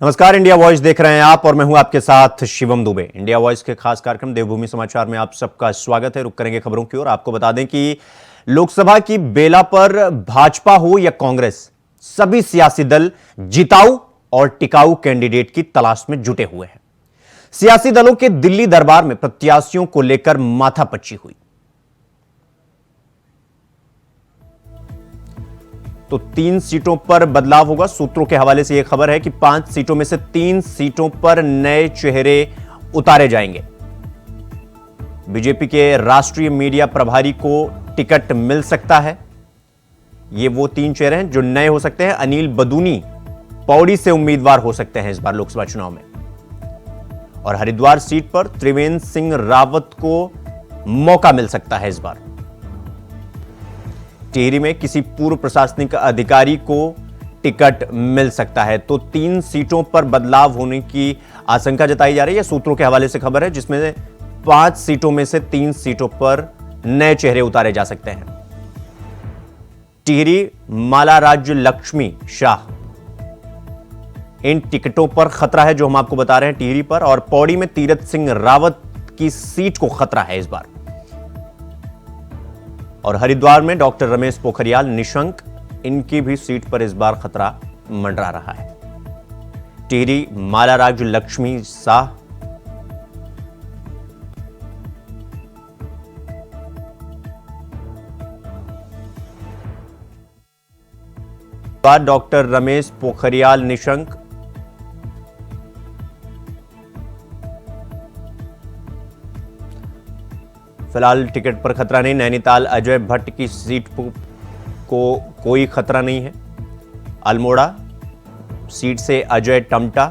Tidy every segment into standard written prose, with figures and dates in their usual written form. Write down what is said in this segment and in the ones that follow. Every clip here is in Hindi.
नमस्कार, इंडिया वॉइस देख रहे हैं आप और मैं हूं आपके साथ शिवम दुबे। इंडिया वॉइस के खास कार्यक्रम देवभूमि समाचार में आप सबका स्वागत है। रुक करेंगे खबरों की ओर। आपको बता दें कि लोकसभा की बेला पर भाजपा हो या कांग्रेस, सभी सियासी दल जिताऊ और टिकाऊ कैंडिडेट की तलाश में जुटे हुए हैं। सियासी दलों के दिल्ली दरबार में प्रत्याशियों को लेकर माथापच्ची हुई। तो 3 सीटों पर बदलाव होगा। सूत्रों के हवाले से यह खबर है कि 5 सीटों में से 3 सीटों पर नए चेहरे उतारे जाएंगे। बीजेपी के राष्ट्रीय मीडिया प्रभारी को टिकट मिल सकता है। ये वो 3 चेहरे हैं जो नए हो सकते हैं। अनिल बदूनी पौड़ी से उम्मीदवार हो सकते हैं इस बार लोकसभा चुनाव में। और हरिद्वार सीट पर त्रिवेंद्र सिंह रावत को मौका मिल सकता है इस बार। टिहरी में किसी पूर्व प्रशासनिक अधिकारी को टिकट मिल सकता है। तो 3 सीटों पर बदलाव होने की आशंका जताई जा रही है। सूत्रों के हवाले से खबर है जिसमें 5 सीटों में से 3 सीटों पर नए चेहरे उतारे जा सकते हैं। टिहरी माला राज्य लक्ष्मी शाह, इन टिकटों पर खतरा है जो हम आपको बता रहे हैं टिहरी पर। और पौड़ी में तीरथ सिंह रावत की सीट को खतरा है इस बार। और हरिद्वार में डॉक्टर रमेश पोखरियाल निशंक, इनकी भी सीट पर इस बार खतरा मंडरा रहा है। टिहरी माला राज्य लक्ष्मी शाह, डॉक्टर रमेश पोखरियाल निशंक, फिलहाल टिकट पर खतरा नहीं। नैनीताल अजय भट्ट की सीट को कोई खतरा नहीं है। अल्मोड़ा सीट से अजय टमटा,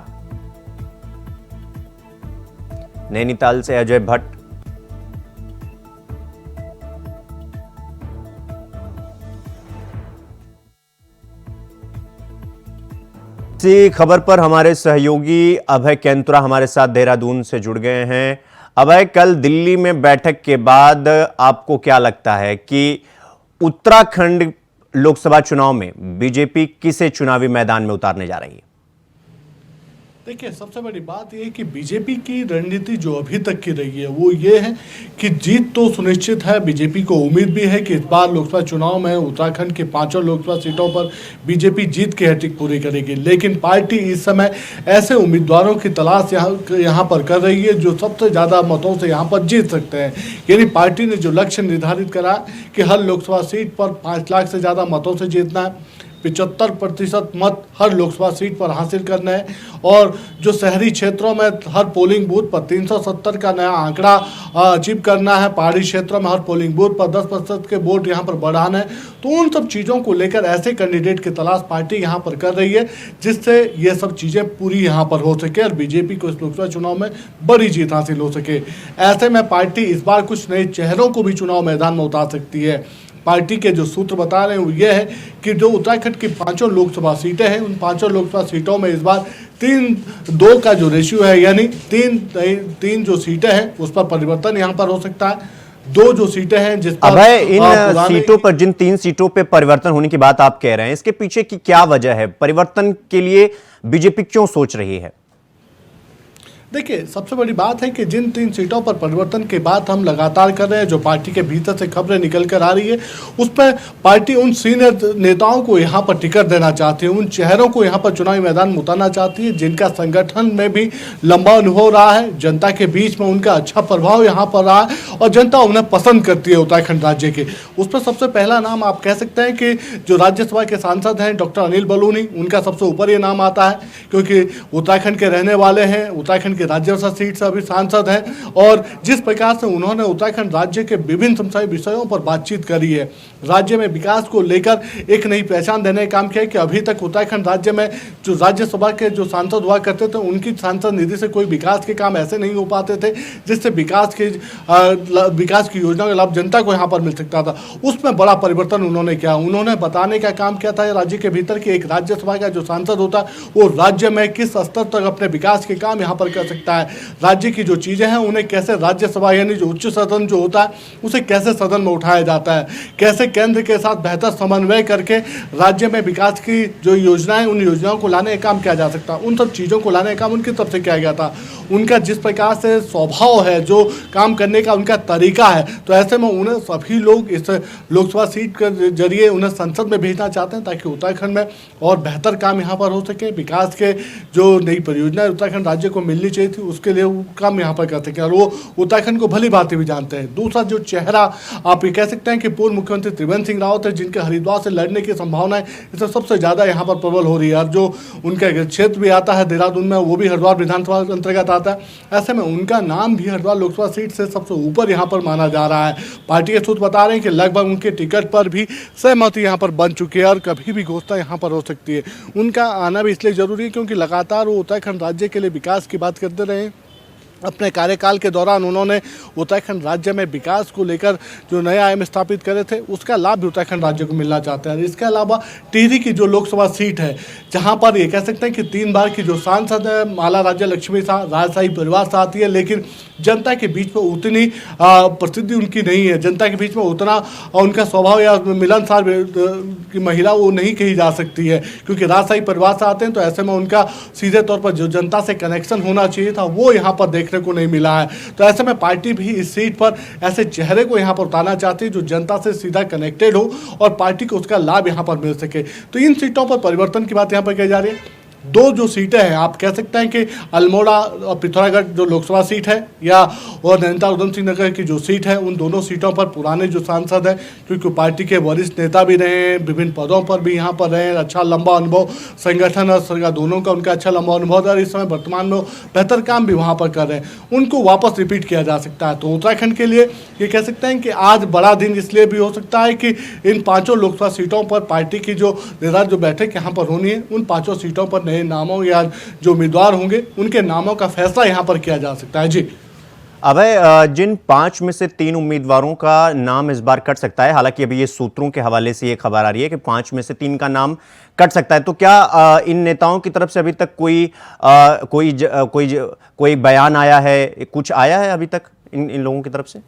नैनीताल से अजय भट्ट। इसी खबर पर हमारे सहयोगी अभय कैंतुरा हमारे साथ देहरादून से जुड़ गए हैं। अभय, कल दिल्ली में बैठक के बाद आपको क्या लगता है कि उत्तराखंड लोकसभा चुनाव में बीजेपी किसे चुनावी मैदान में उतारने जा रही है? देखिए, सबसे बड़ी बात यह है कि बीजेपी की रणनीति जो अभी तक की रही है वो ये है कि जीत तो सुनिश्चित है। बीजेपी को उम्मीद भी है कि इस बार लोकसभा चुनाव में उत्तराखंड के 5 लोकसभा सीटों पर बीजेपी जीत की हैट्रिक पूरी करेगी। लेकिन पार्टी इस समय ऐसे उम्मीदवारों की तलाश यहाँ पर कर रही है जो सबसे ज़्यादा मतों से यहाँ पर जीत सकते हैं। यानी पार्टी ने जो लक्ष्य निर्धारित करा कि हर लोकसभा सीट पर 5 लाख से ज़्यादा मतों से जीतना है, 75% मत हर लोकसभा सीट पर हासिल करना है। और जो शहरी क्षेत्रों में हर पोलिंग बूथ पर 370 का नया आंकड़ा अचीव करना है। पहाड़ी क्षेत्रों में हर पोलिंग बूथ पर 10% के वोट यहाँ पर बढ़ाना है। तो उन सब चीज़ों को लेकर ऐसे कैंडिडेट की तलाश पार्टी यहाँ पर कर रही है जिससे ये सब चीज़ें पूरी यहाँ पर हो सके और बीजेपी को इस लोकसभा चुनाव में बड़ी जीत हासिल हो सके। ऐसे में पार्टी इस बार कुछ नए चेहरों को भी चुनाव मैदान में उतार सकती है। पार्टी के जो सूत्र बता रहे हैं वो ये है कि जो उत्तराखंड की 5 लोकसभा सीटें हैं, उन 5 लोकसभा सीटों में इस बार 3-2 का जो रेशियो है, यानी तीन जो सीटें हैं उस पर परिवर्तन यहाँ पर हो सकता है। 2 जो सीटें हैं जिस पर इन सीटों पर, जिन 3 सीटों पर परिवर्तन होने की बात आप कह रहे हैं, इसके पीछे की क्या वजह है? परिवर्तन के लिए बीजेपी क्यों सोच रही है? देखिए, सबसे बड़ी बात है कि जिन 3 सीटों पर परिवर्तन की बात हम लगातार कर रहे हैं, जो पार्टी के भीतर से खबरें निकल कर आ रही है, उस पर पार्टी उन सीनियर नेताओं को यहाँ पर टिकट देना चाहती है, उन चेहरों को यहाँ पर चुनावी मैदान में उतारना चाहती है जिनका संगठन में भी लंबा अनुभव रहा है, जनता के बीच में उनका अच्छा प्रभाव यहाँ पर रहा है और जनता उन्हें पसंद करती है उत्तराखंड राज्य के। उस पर सबसे पहला नाम आप कह सकते हैं कि जो राज्यसभा के सांसद हैं डॉक्टर अनिल बलूनी, उनका सबसे ऊपर ये नाम आता है क्योंकि उत्तराखंड के रहने वाले हैं, उत्तराखंड राज्यसभा सीट से अभी सांसद हैं और जिस प्रकार से उन्होंने उत्तराखंड राज्य के विभिन्न समसामयिक विषयों पर बातचीत करी है, राज्य में विकास को लेकर एक नई पहचान देने का काम किया है कि अभी तक उत्तराखंड राज्य में जो राज्यसभा के जो सांसद हुआ करते थे उनकी सांसद निधि से कोई विकास के काम ऐसे नहीं हो पाते थे जिससे विकास की योजना का लाभ जनता को यहाँ पर मिल सकता था। उसमें बड़ा परिवर्तन उन्होंने किया। उन्होंने बताने का काम किया था राज्य के भीतर कि एक राज्यसभा का जो सांसद होता वो राज्य में किस स्तर तक अपने विकास के काम यहाँ पर कर सकता है, राज्य की जो चीज़ें हैं उन्हें कैसे राज्यसभा यानी जो उच्च सदन जो होता है उसे कैसे सदन में उठाया जाता है, कैसे केंद्र के साथ बेहतर समन्वय करके राज्य में विकास की जो योजनाएं उन योजनाओं को लाने का काम किया जा सकता है, उन सब चीज़ों को लाने का काम उनकी तरफ से किया गया था। उनका जिस प्रकार से स्वभाव है, जो काम करने का उनका तरीका है, तो ऐसे में उन्हें सभी लोग इस लोकसभा सीट के जरिए उन्हें संसद में भेजना चाहते हैं ताकि उत्तराखंड में और बेहतर काम यहाँ पर हो सके, विकास के जो नई परियोजनाएं उत्तराखंड राज्य को मिलनी चाहिए थी उसके लिए वो काम यहाँ पर कर सकें, और वो उत्तराखंड को भली भांति भी जानते हैं। दूसरा जो चेहरा आप ये कह सकते हैं कि पूर्व मुख्यमंत्री त्रिवेंद्र सिंह रावत है, जिनके हरिद्वार से लड़ने की संभावनाएं इससे सबसे ज़्यादा यहाँ पर प्रबल हो रही है, और जो उनका क्षेत्र भी आता है देहरादून में, वो भी हरिद्वार विधानसभा के अंतर्गत आता है। ऐसे में उनका नाम भी हरिद्वार लोकसभा सीट से सबसे ऊपर यहाँ पर माना जा रहा है। पार्टी के सूत्र बता रहे हैं कि लगभग उनके टिकट पर भी सहमति यहाँ पर बन चुकी है और कभी भी घोषणा यहाँ पर हो सकती है। उनका आना भी इसलिए जरूरी है क्योंकि लगातार वो उत्तराखंड राज्य के लिए विकास की बात करते रहे। अपने कार्यकाल के दौरान उन्होंने उत्तराखंड राज्य में विकास को लेकर जो नए आयाम स्थापित करे थे उसका लाभ भी उत्तराखंड राज्य को मिलना चाहते हैं। इसके अलावा टिहरी की जो लोकसभा सीट है, जहां पर ये कह सकते हैं कि 3 बार की जो सांसद है माला राज्य लक्ष्मी राजशाही परिवार से आती है, लेकिन जनता के बीच में उतनी प्रसिद्धि उनकी नहीं है, जनता के बीच में उतना उनका स्वभाव या मिलनसार की महिला वो नहीं कही जा सकती है, क्योंकि राजशाही परिवार से आते हैं। तो ऐसे में उनका सीधे तौर पर जो जनता से कनेक्शन होना चाहिए था वो यहाँ पर देखने को नहीं मिला है। तो ऐसे में पार्टी भी इस सीट पर ऐसे चेहरे को यहाँ पर उतारना चाहती है जो जनता से सीधा कनेक्टेड हो और पार्टी को उसका लाभ यहाँ पर मिल सके। तो इन सीटों पर परिवर्तन की बात यहाँ पर कही जा रही है। 2 जो सीटें हैं, आप कह सकते हैं कि अल्मोड़ा और पिथौरागढ़ जो लोकसभा सीट है या और नैनीताल उधम सिंह नगर की जो सीट है, उन दोनों सीटों पर पुराने जो सांसद हैं, क्योंकि पार्टी के वरिष्ठ नेता भी रहे हैं, विभिन्न पदों पर भी यहाँ पर रहे, अच्छा लंबा अनुभव, संगठन और सरकार दोनों का उनका अच्छा लंबा अनुभव है और इस समय वर्तमान में बेहतर काम भी वहाँ पर कर रहे हैं, उनको वापस रिपीट किया जा सकता है। तो उत्तराखंड के लिए ये कह सकते हैं कि आज बड़ा दिन इसलिए भी हो सकता है कि इन 5 लोकसभा सीटों पर पार्टी की जो बैठक यहाँ पर होनी है, उन 5 सीटों पर नए नामों या जो उम्मीदवार होंगे उनके नामों का फैसला यहां पर किया जा सकता है। जी अभय, जिन 5 में से 3 उम्मीदवारों का नाम इस बार कट सकता है, हालांकि अभी ये सूत्रों के हवाले से ये खबर आ रही है कि 5 में से 3 का नाम कट सकता है, तो क्या इन नेताओं की तरफ से अभी तक कोई बयान आया है, कुछ आया है अभी तक इन लोगों की तरफ से?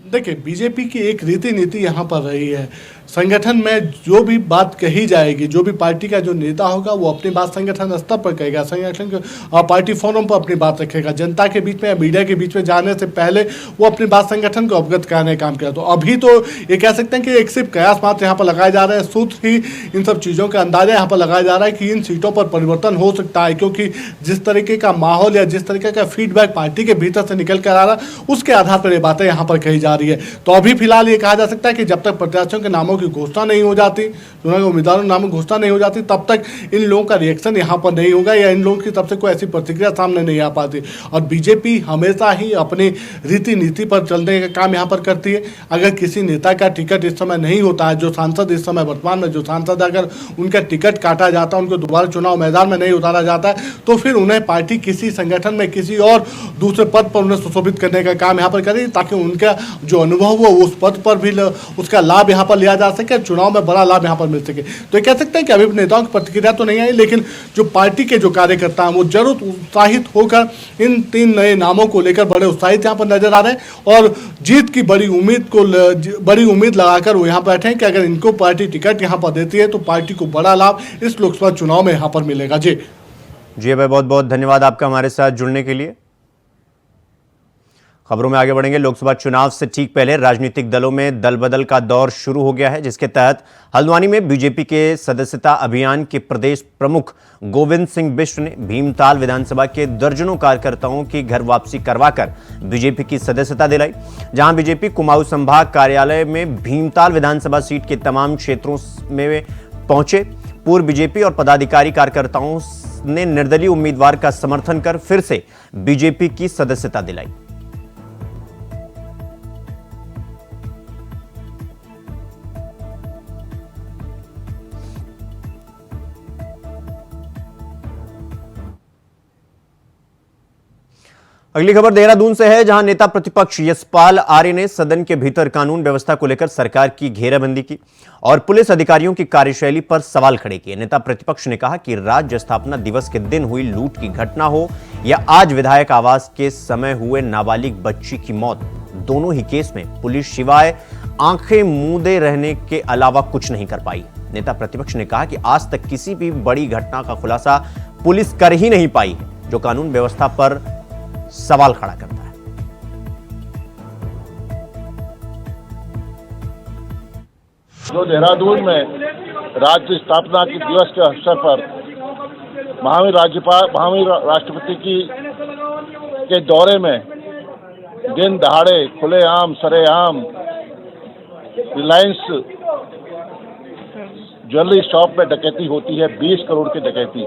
देखिए, बीजेपी की एक रीति नीति यहाँ पर रही है, संगठन में जो भी बात कही जाएगी, जो भी पार्टी का जो नेता होगा वो अपनी बात संगठन स्तर पर कहेगा, संगठन के पार्टी फोरम पर अपनी बात रखेगा, जनता के बीच में या मीडिया के बीच में जाने से पहले वो अपनी बात संगठन को अवगत कराने का काम किया। तो अभी तो ये कह सकते हैं कि एक सिर्फ कयास मात्र यहाँ पर लगाए जा रहे हैं, सूत्र ही इन सब चीज़ों का अंदाजा यहाँ पर लगाया जा रहा है कि इन सीटों पर परिवर्तन हो सकता है, क्योंकि जिस तरीके का माहौल या जिस तरीके का फीडबैक पार्टी के भीतर से निकल कर आ रहा है उसके आधार पर ये बातें यहाँ पर कही जा रही है। तो अभी फिलहाल ये कहा जा सकता है कि जब तक प्रत्याशियों के नामों की घोषणा नहीं हो जाती, उम्मीदवारों के नामों की घोषणा नहीं हो जाती, तब तक इन लोगों का रिएक्शन यहाँ पर नहीं होगा या इन लोगों की तरफ से कोई ऐसी प्रतिक्रिया सामने नहीं आ पाती। और बीजेपी हमेशा ही अपनी रीति नीति पर चलने का काम यहाँ पर करती है। अगर किसी नेता का टिकट इस समय नहीं होता है, जो सांसद इस समय वर्तमान में जो सांसद अगर उनका टिकट काटा जाता है, उनको दोबारा चुनाव मैदान में नहीं उतारा जाता है, तो फिर उन्हें पार्टी किसी संगठन में किसी और दूसरे पद पर उन्हें सुशोभित करने का काम यहाँ पर करेगी, ताकि उनका जो अनुभव हो उस पद पर भी उसका लाभ यहाँ पर लिया जा सके, चुनाव में बड़ा लाभ यहाँ पर मिल सके। तो ये कह सकते हैं कि अभी नेताओं की प्रतिक्रिया तो नहीं आई, लेकिन जो पार्टी के जो कार्यकर्ता हैं वो जरूर उत्साहित होकर इन 3 नए नामों को लेकर बड़े उत्साहित यहाँ पर नजर आ रहे हैं और जीत की बड़ी उम्मीद लगाकर वो यहाँ पर बैठे हैं कि अगर इनको पार्टी टिकट यहाँ पर देती है तो पार्टी को बड़ा लाभ इस लोकसभा चुनाव में यहाँ पर मिलेगा। जी भाई, बहुत बहुत धन्यवाद आपका हमारे साथ जुड़ने के लिए। खबरों में आगे बढ़ेंगे। लोकसभा चुनाव से ठीक पहले राजनीतिक दलों में दल बदल का दौर शुरू हो गया है, जिसके तहत हल्द्वानी में बीजेपी के सदस्यता अभियान के प्रदेश प्रमुख गोविंद सिंह बिष्ट ने भीमताल विधानसभा के दर्जनों कार्यकर्ताओं की घर वापसी करवाकर बीजेपी की सदस्यता दिलाई। जहां बीजेपी कुमाऊं संभाग कार्यालय में भीमताल विधानसभा सीट के तमाम क्षेत्रों में पहुंचे पूर्व बीजेपी और पदाधिकारी कार्यकर्ताओं ने निर्दलीय उम्मीदवार का समर्थन कर फिर से बीजेपी की सदस्यता दिलाई। अगली खबर देहरादून से है, जहां नेता प्रतिपक्ष यशपाल आर्य ने सदन के भीतर कानून व्यवस्था को लेकर सरकार की घेराबंदी की और पुलिस अधिकारियों की कार्यशैली पर सवाल खड़े किए। नेता प्रतिपक्ष ने कहा कि राज्य स्थापना दिवस के दिन हुई लूट की घटना हो या आज विधायक आवास के समय हुए नाबालिग बच्ची की मौत, दोनों ही केस में पुलिस सिवाय आंखें मूंदे रहने के अलावा कुछ नहीं कर पाई। नेता प्रतिपक्ष ने कहा कि आज तक किसी भी बड़ी घटना का खुलासा पुलिस कर ही नहीं पाई है, जो कानून व्यवस्था पर सवाल खड़ा करता है। जो देहरादून में राज्य स्थापना के दिवस के अवसर पर महामहिम राष्ट्रपति के दौरे में दिन दहाड़े खुलेआम सरेआम रिलायंस ज्वेलरी शॉप में डकैती होती है, 20 करोड़ की डकैती।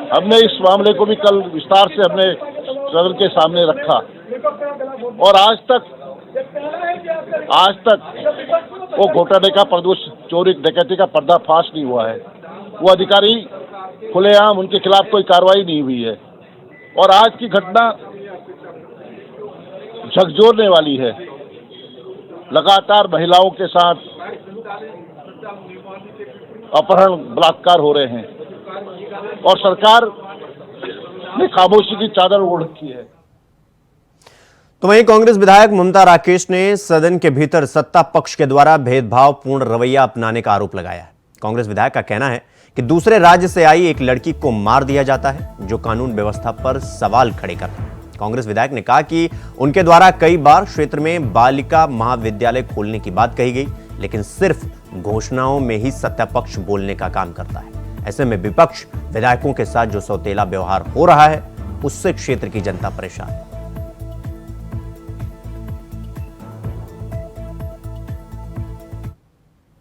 हमने इस मामले को भी कल विस्तार से हमने सदन के सामने रखा और आज तक वो घोटाले का प्रदोष चोरी डकैती का पर्दाफाश नहीं हुआ है। वो अधिकारी खुलेआम, उनके खिलाफ कोई कार्रवाई नहीं हुई है और आज की घटना झकझोरने वाली है। लगातार महिलाओं के साथ अपहरण बलात्कार हो रहे हैं और सरकार ने खामोशी की चादर ओढ़ रखी है। तो वहीं कांग्रेस विधायक ममता राकेश ने सदन के भीतर सत्ता पक्ष के द्वारा भेदभावपूर्ण रवैया अपनाने का आरोप लगाया है। कांग्रेस विधायक का कहना है कि दूसरे राज्य से आई एक लड़की को मार दिया जाता है, जो कानून व्यवस्था पर सवाल खड़े करता है। कांग्रेस विधायक ने कहा कि उनके द्वारा कई बार क्षेत्र में बालिका महाविद्यालय खोलने की बात कही गई, लेकिन सिर्फ घोषणाओं में ही सत्ता पक्ष बोलने का काम करता है। ऐसे में विपक्ष विधायकों के साथ जो सौतेला व्यवहार हो रहा है, उससे क्षेत्र की जनता परेशान है।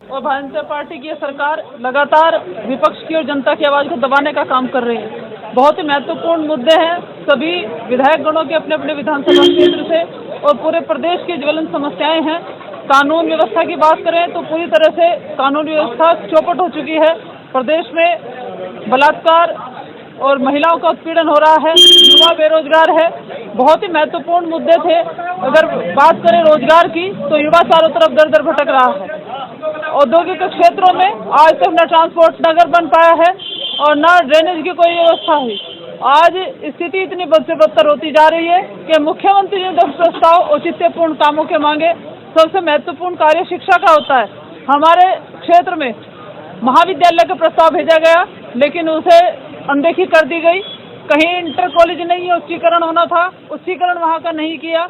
और भारतीय जनता पार्टी की सरकार लगातार विपक्ष की और जनता की आवाज को दबाने का काम कर रही है। बहुत ही महत्वपूर्ण मुद्दे हैं, सभी विधायक गणों के अपने अपने विधानसभा क्षेत्र से और पूरे प्रदेश की ज्वलंत समस्याएं हैं। कानून व्यवस्था की बात करें तो पूरी तरह से कानून व्यवस्था चौपट हो चुकी है। प्रदेश में बलात्कार और महिलाओं का उत्पीड़न हो रहा है, युवा बेरोजगार है। बहुत ही महत्वपूर्ण मुद्दे थे। अगर बात करें रोजगार की तो युवा चारों तरफ दर दर भटक रहा है। औद्योगिक क्षेत्रों में आज तक न ट्रांसपोर्ट नगर बन पाया है और न ड्रेनेज की कोई व्यवस्था हुई। आज स्थिति इतनी बद से बदतर होती जा रही है कि मुख्यमंत्री ने 10 प्रस्ताव औचित्यपूर्ण कामों के मांगे। सबसे महत्वपूर्ण कार्य शिक्षा का होता है। हमारे क्षेत्र में महाविद्यालय का प्रस्ताव भेजा गया, लेकिन उसे अनदेखी कर दी गई। कहीं इंटर कॉलेज नहीं उच्चीकरण होना था, उच्चीकरण वहां का नहीं किया।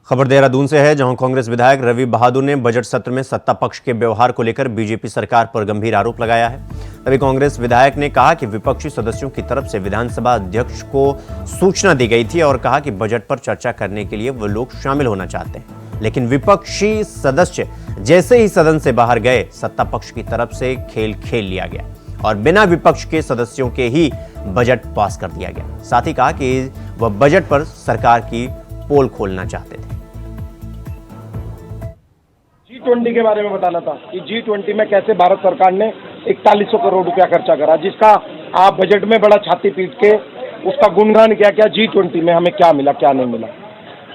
खबर देहरादून से है, जहां कांग्रेस विधायक रवि बहादुर ने बजट सत्र में सत्ता पक्ष के व्यवहार को लेकर बीजेपी सरकार पर गंभीर आरोप लगाया है। तभी कांग्रेस विधायक ने कहा कि विपक्षी सदस्यों की तरफ से विधानसभा अध्यक्ष को सूचना दी गई थी और कहा कि बजट पर चर्चा करने के लिए वो लोग शामिल होना चाहते हैं, लेकिन विपक्षी सदस्य जैसे ही सदन से बाहर गए, सत्ता पक्ष की तरफ से खेल खेल लिया गया और बिना विपक्ष के सदस्यों के ही बजट पास कर दिया गया। साथ ही कहा कि वह बजट पर सरकार की पोल खोलना चाहते थे। G20 के बारे में बताना था कि G20 में कैसे भारत सरकार ने 4100 करोड़ रुपया खर्चा करा, जिसका आप बजट में बड़ा छाती पीट के उसका गुणगान किया क्या G20 में हमें क्या मिला क्या नहीं मिला।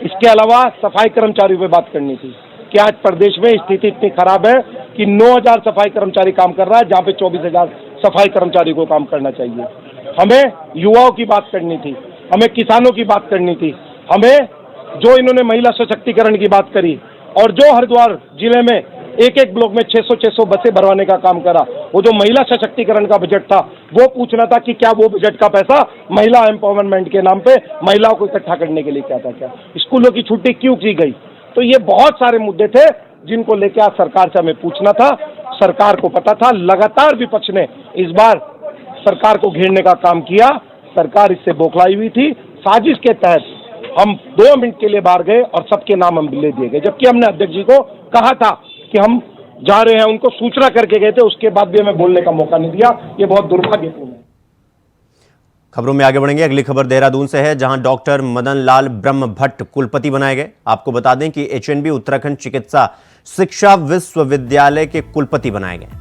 इसके अलावा सफाई कर्मचारियों पे बात करनी थी कि आज प्रदेश में स्थिति इतनी खराब है कि 9000 सफाई कर्मचारी काम कर रहा है, जहाँ पे 24000 सफाई कर्मचारी को काम करना चाहिए। हमें युवाओं की बात करनी थी, हमें किसानों की बात करनी थी, हमें जो इन्होंने महिला सशक्तिकरण की बात करी और जो हरिद्वार जिले में एक एक ब्लॉक में 600 बसें भरवाने का काम करा, वो जो महिला सशक्तिकरण का बजट था, वो पूछना था कि क्या वो बजट का पैसा महिला एम्पावरमेंट के नाम पे महिलाओं को इकट्ठा करने के लिए क्या था, क्या स्कूलों की छुट्टी क्यों की गई। तो ये बहुत सारे मुद्दे थे जिनको लेकर आज सरकार से हमें पूछना था। सरकार को पता था, लगातार विपक्ष ने इस बार सरकार को घेरने का काम किया। सरकार इससे बौखलाई हुई थी। साजिश के तहत हम 2 मिनट के लिए बाहर गए और सबके नाम हम ले दिए गए, जबकि हमने अध्यक्ष जी को कहा था कि हम जा रहे हैं, उनको सूचना करके गए थे, उसके बाद भी हमें बोलने का मौका नहीं दिया। ये बहुत दुर्भाग्यपूर्ण है। खबरों में आगे बढ़ेंगे। अगली खबर देहरादून से है, जहां डॉक्टर मदन लाल ब्रह्म भट्ट कुलपति बनाए गए। आपको बता दें कि HNB उत्तराखंड चिकित्सा शिक्षा विश्वविद्यालय के कुलपति बनाए गए।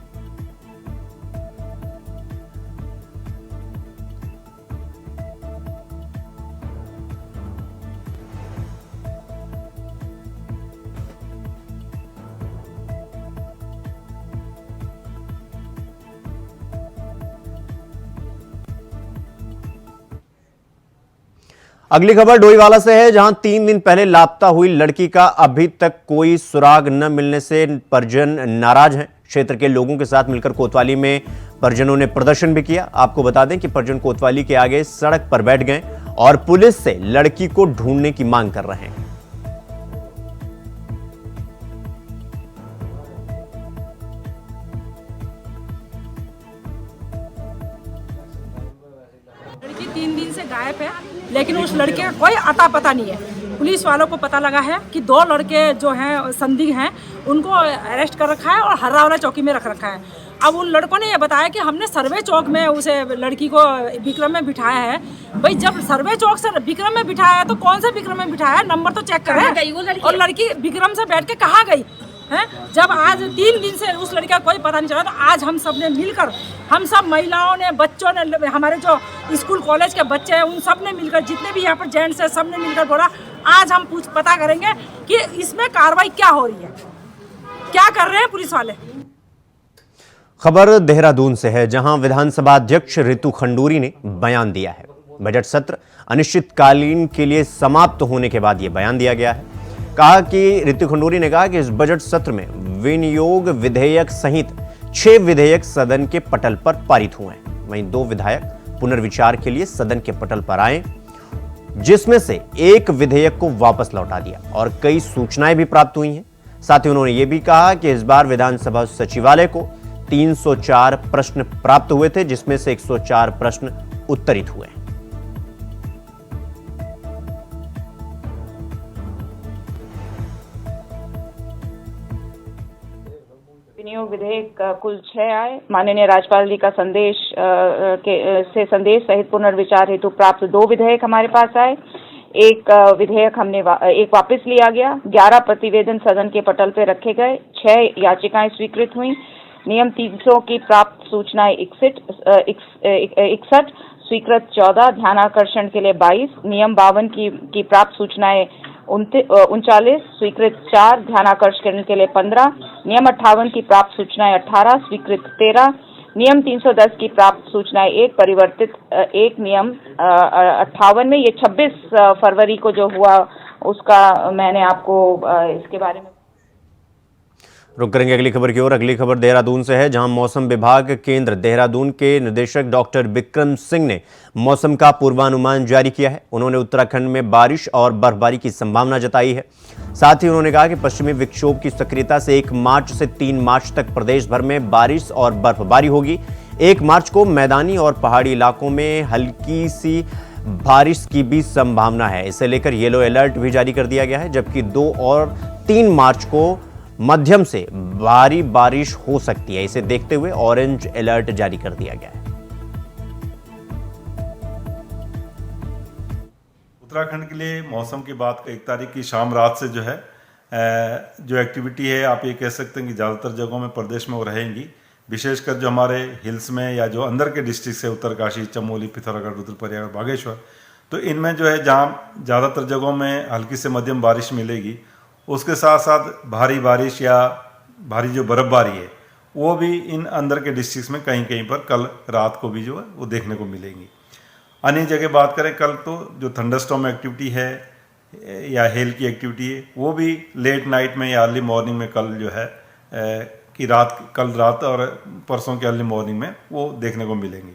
अगली खबर डोईवाला से है, जहां 3 दिन पहले लापता हुई लड़की का अभी तक कोई सुराग न मिलने से परिजन नाराज हैं। क्षेत्र के लोगों के साथ मिलकर कोतवाली में परिजनों ने प्रदर्शन भी किया। आपको बता दें कि परिजन कोतवाली के आगे सड़क पर बैठ गए और पुलिस से लड़की को ढूंढने की मांग कर रहे हैं। लड़की 3 दिन से गायब है, लेकिन उस लड़के का कोई अता पता नहीं है। पुलिस वालों को पता लगा है कि 2 लड़के जो हैं संदिग्ध हैं, उनको अरेस्ट कर रखा है और हर्रावाला चौकी में रख रखा है। अब उन लड़कों ने ये बताया कि हमने सर्वे चौक में उसे लड़की को विक्रम में बिठाया है। भाई जब सर्वे चौक से विक्रम में बिठाया है तो कौन से विक्रम में बिठाया है, नंबर तो चेक करें। और लड़की विक्रम से बैठ के कहाँ गई है? जब आज 3 दिन से उस लड़की का कोई पता नहीं चला, तो आज हम सब ने मिलकर, हम सब महिलाओं ने, बच्चों ने, हमारे जो स्कूल कॉलेज के बच्चे हैं उन सब ने मिलकर, जितने भी यहाँ पर जेंट्स हैं सब ने मिलकर बोला आज हम पता करेंगे कि इसमें कार्रवाई क्या हो रही है, क्या कर रहे हैं पुलिस वाले। खबर देहरादून से है, जहां विधानसभा अध्यक्ष रितु खंडूरी ने बयान दिया है। बजट सत्र अनिश्चितकालीन के लिए समाप्त होने के बाद यह बयान दिया गया है। कहा कि रितु खंडूरी ने कहा कि इस बजट सत्र में विनियोग विधेयक सहित 6 विधेयक सदन के पटल पर पारित हुए हैं। वहीं 2 विधायक पुनर्विचार के लिए सदन के पटल पर आए, जिसमें से 1 विधेयक को वापस लौटा दिया और कई सूचनाएं भी प्राप्त हुई हैं। साथ ही उन्होंने यह भी कहा कि इस बार विधानसभा सचिवालय को 304 प्रश्न प्राप्त हुए थे, जिसमें से 104 प्रश्न उत्तरित हुए हैं। विनियोग विधेयक कुल 6 आए। माननीय राज्यपाल जी का संदेश संदेश सहित पुनर्विचार हेतु प्राप्त 2 विधेयक हमारे पास आए। 1 विधेयक हमने एक वापस लिया गया। 11 प्रतिवेदन सदन के पटल पे रखे गए। 6 याचिकाएं स्वीकृत हुई। नियम 300 की प्राप्त सूचनाएं 61, स्वीकृत 14, ध्यानाकर्षण के लिए 22, नियम 52 की प्राप्त सूचनाएं 39, स्वीकृत 4, ध्यानाकर्षण के लिए 15, नियम 58 की प्राप्त सूचनाएं 18, स्वीकृत 13, नियम 310 की प्राप्त सूचनाएं 1, परिवर्तित 1, नियम 58 में। ये 26 फरवरी को जो हुआ उसका मैंने आपको इसके बारे में रुक करेंगे अगली खबर की ओर। अगली खबर देहरादून से है, जहां मौसम विभाग केंद्र देहरादून के निदेशक डॉक्टर विक्रम सिंह ने मौसम का पूर्वानुमान जारी किया है। उन्होंने उत्तराखंड में बारिश और बर्फबारी की संभावना जताई है। साथ ही उन्होंने कहा कि पश्चिमी विक्षोभ की सक्रियता से 1 मार्च से 3 मार्च तक प्रदेश भर में बारिश और बर्फबारी होगी। 1 मार्च को मैदानी और पहाड़ी इलाकों में हल्की सी बारिश की भी संभावना है। इसे लेकर येलो अलर्ट भी जारी कर दिया गया है, जबकि 2 और 3 मार्च को मध्यम से भारी बारिश हो सकती है। इसे देखते हुए ऑरेंज अलर्ट जारी कर दिया गया है। उत्तराखंड के लिए मौसम की बात 1 तारीख की शाम रात से जो है जो एक्टिविटी है, आप ये कह सकते हैं कि ज़्यादातर जगहों में प्रदेश में वो रहेंगी। विशेषकर जो हमारे हिल्स में या जो अंदर के डिस्ट्रिक्ट है, उत्तरकाशी, चमोली, पिथौरागढ़, रुद्रप्रयाग, बागेश्वर, तो इनमें जो है जहाँ ज़्यादातर जगहों में हल्की से मध्यम बारिश मिलेगी। उसके साथ साथ भारी बारिश या भारी जो बर्फबारी है वो भी इन अंदर के डिस्ट्रिक्ट्स में कहीं कहीं पर कल रात को भी जो है वो देखने को मिलेंगी। अन्य जगह बात करें, कल तो जो थंडरस्टॉर्म एक्टिविटी है या हेल की एक्टिविटी है वो भी लेट नाइट में या अर्ली मॉर्निंग में कल जो है कल रात और परसों के अर्ली मॉर्निंग में वो देखने को मिलेंगी।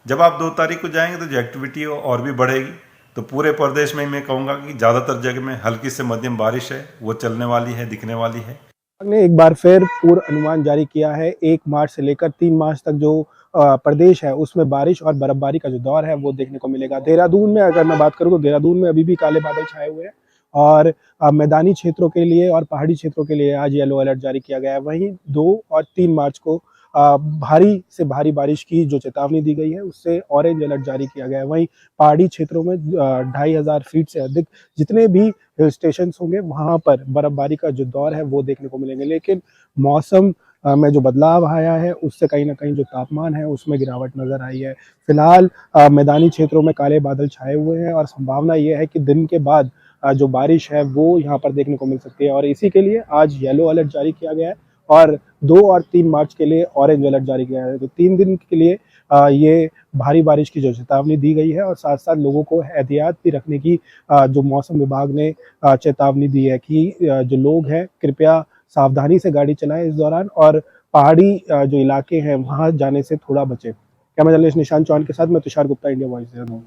जब आप 2 तारीख को जाएंगे तो जो एक्टिविटी है और भी बढ़ेगी। तो पूरे प्रदेश में मैं कहूँगा कि ज़्यादातर जगह में हल्की से मध्यम बारिश है वो चलने वाली है, दिखने वाली है। ने एक बार फिर पूर्व अनुमान जारी किया है। 1 मार्च से लेकर 3 मार्च तक जो प्रदेश है उसमें बारिश और बर्फबारी का जो दौर है वो देखने को मिलेगा। देहरादून में अगर मैं बात करूँ तो देहरादून में अभी भी काले बादल छाए हुए हैं और मैदानी क्षेत्रों के लिए और पहाड़ी क्षेत्रों के लिए आज येलो अलर्ट जारी किया गया है। वहीं 2 और 3 मार्च को भारी से भारी बारिश की जो चेतावनी दी गई है उससे ऑरेंज अलर्ट जारी किया गया है। वहीं पहाड़ी क्षेत्रों में 2500 फीट से अधिक जितने भी हिल स्टेशन होंगे वहां पर बर्फबारी का जो दौर है वो देखने को मिलेंगे। लेकिन मौसम में जो बदलाव आया है उससे कहीं ना कहीं जो तापमान है उसमें गिरावट नजर आई है। फिलहाल मैदानी क्षेत्रों में काले बादल छाए हुए हैं और संभावना ये है कि दिन के बाद जो बारिश है वो यहाँ पर देखने को मिल सकती है और इसी के लिए आज येलो अलर्ट जारी किया गया है और 2 और 3 मार्च के लिए ऑरेंज अलर्ट जारी किया है। तो 3 दिन के लिए ये भारी बारिश की जो चेतावनी दी गई है और साथ साथ लोगों को एहतियात भी रखने की जो मौसम विभाग ने चेतावनी दी है कि जो लोग हैं कृपया सावधानी से गाड़ी चलाएं इस दौरान और पहाड़ी जो इलाके हैं वहां जाने से थोड़ा बचें। कैमरा जर्नलिस्ट निशांत चौहान के साथ मैं तुषार गुप्ता, इंडिया वॉइस देहरादून।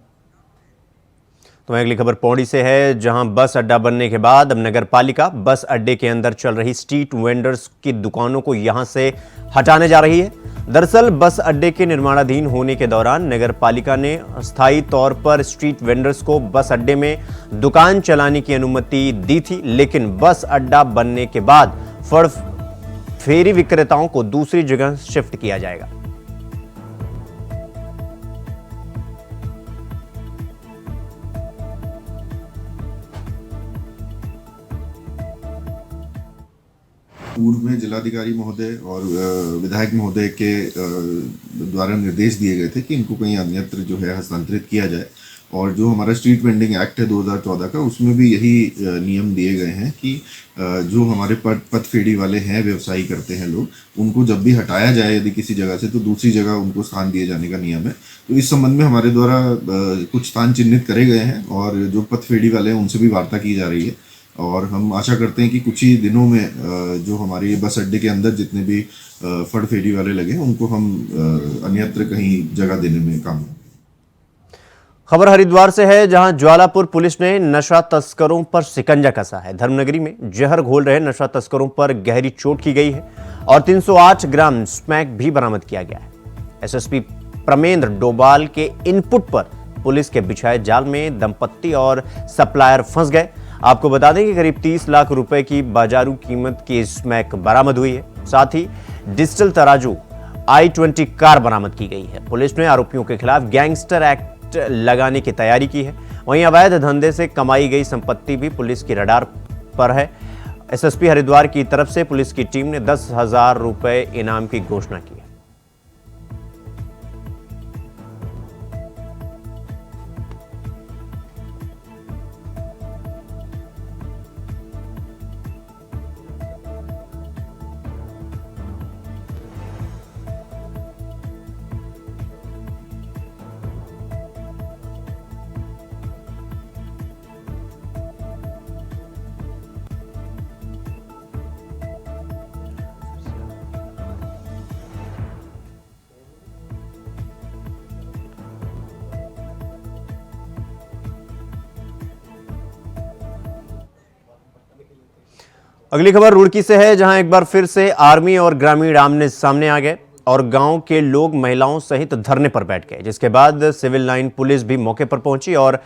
तो अगली खबर पौड़ी से है, जहां बस अड्डा बनने के बाद अब नगर पालिका बस अड्डे के अंदर चल रही स्ट्रीट वेंडर्स की दुकानों को यहां से हटाने जा रही है। दरअसल बस अड्डे के निर्माणाधीन होने के दौरान नगर पालिका ने अस्थायी तौर पर स्ट्रीट वेंडर्स को बस अड्डे में दुकान चलाने की अनुमति दी थी, लेकिन बस अड्डा बनने के बाद फेरी विक्रेताओं को दूसरी जगह शिफ्ट किया जाएगा। पूर्व में जिलाधिकारी महोदय और विधायक महोदय के द्वारा निर्देश दिए गए थे कि इनको कहीं अन्यत्र जो है हस्तांतरित किया जाए, और जो हमारा स्ट्रीट वेंडिंग एक्ट है 2014 का, उसमें भी यही नियम दिए गए हैं कि जो हमारे पथफेरी वाले हैं, व्यवसायी करते हैं लोग, उनको जब भी हटाया जाए यदि किसी जगह से, तो दूसरी जगह उनको स्थान दिए जाने का नियम है। तो इस संबंध में हमारे द्वारा कुछ स्थान चिन्हित करे गए हैं और जो पथफेरी वाले हैं उनसे भी वार्ता की जा रही है, और हम आशा करते हैं कि कुछ ही दिनों में जो हमारे बस अड्डे के अंदर जितने भी फड़ फेरी वाले लगे उनको हम अन्यत्र कहीं जगह देने में काम। खबर हरिद्वार से है, जहां ज्वालापुर पुलिस ने नशा तस्करों पर शिकंजा कसा है। धर्मनगरी में जहर घोल रहे नशा तस्करों पर गहरी चोट की गई है और 308 ग्राम स्मैक भी बरामद किया गया है। एसएसपी प्रमेंद्र डोभाल के इनपुट पर पुलिस के बिछाए जाल में दंपत्ति और सप्लायर फंस गए। आपको बता दें कि करीब 30 लाख रुपए की बाजारू कीमत की स्मैक बरामद हुई है। साथ ही डिजिटल तराजू i20 कार बरामद की गई है। पुलिस ने आरोपियों के खिलाफ गैंगस्टर एक्ट लगाने की तैयारी की है। वहीं अवैध धंधे से कमाई गई संपत्ति भी पुलिस की रडार पर है। एसएसपी हरिद्वार की तरफ से पुलिस की टीम ने 10,000 रुपए इनाम की घोषणा की है। अगली खबर रुड़की से है, जहां एक बार फिर से आर्मी और ग्रामीण आमने सामने आ गए और गांव के लोग महिलाओं सहित धरने पर बैठ गए, जिसके बाद सिविल लाइन पुलिस भी मौके पर पहुंची और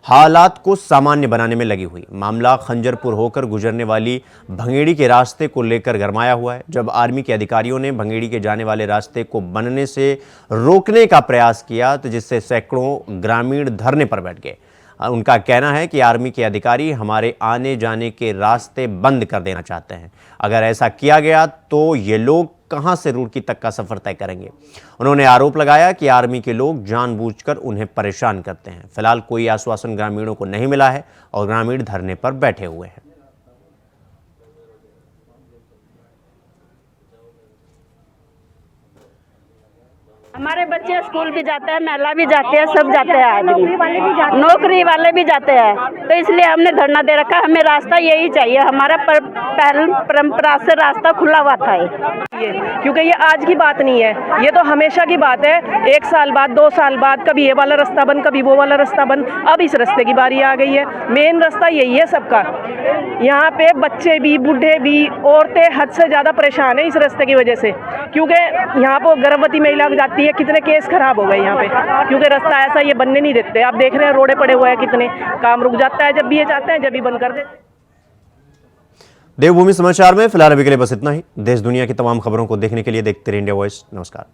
हालात को सामान्य बनाने में लगी हुई। मामला खंजरपुर होकर गुजरने वाली भंगेड़ी के रास्ते को लेकर गरमाया हुआ है। जब आर्मी के अधिकारियों ने भंगेड़ी के जाने वाले रास्ते को बनने से रोकने का प्रयास किया, तो जिससे सैकड़ों ग्रामीण धरने पर बैठ गए। उनका कहना है कि आर्मी के अधिकारी हमारे आने जाने के रास्ते बंद कर देना चाहते हैं। अगर ऐसा किया गया तो ये लोग कहां से रुड़की तक का सफर तय करेंगे। उन्होंने आरोप लगाया कि आर्मी के लोग जानबूझकर उन्हें परेशान करते हैं। फिलहाल कोई आश्वासन ग्रामीणों को नहीं मिला है और ग्रामीण धरने पर बैठे हुए हैं। हमारे बच्चे स्कूल भी जाते हैं, महिला भी जाते हैं, सब जाते हैं, आदमी नौकरी वाले भी जाते हैं। तो इसलिए हमने धरना दे रखा। हमें रास्ता यही चाहिए, हमारा परंपरा से रास्ता खुला हुआ था क्योंकि ये आज की बात नहीं है, ये तो हमेशा की बात है। 1 साल बाद, 2 साल बाद, कभी ये वाला रास्ता बंद, कभी वो वाला रास्ता बंद। अब इस रास्ते की बारी आ गई है। मेन रास्ता यही है सबका। यहाँ पे बच्चे भी, बूढ़े भी, औरतें हद से ज़्यादा परेशान है इस रास्ते की वजह से, क्योंकि यहाँ पर गर्भवती महिला जाती है। कितने केस खराब हो गए यहाँ पे, क्योंकि रास्ता ऐसा ये बनने नहीं देते। आप देख रहे हैं रोडे पड़े हुए हैं, कितने काम रुक जाता है जब भी ये चाहते हैं, जब भी बंद कर देते। देवभूमि समाचार में फिलहाल अभी के लिए बस इतना ही। देश दुनिया की तमाम खबरों को देखने के लिए देखते रहिए इंडिया वॉइस। नमस्कार।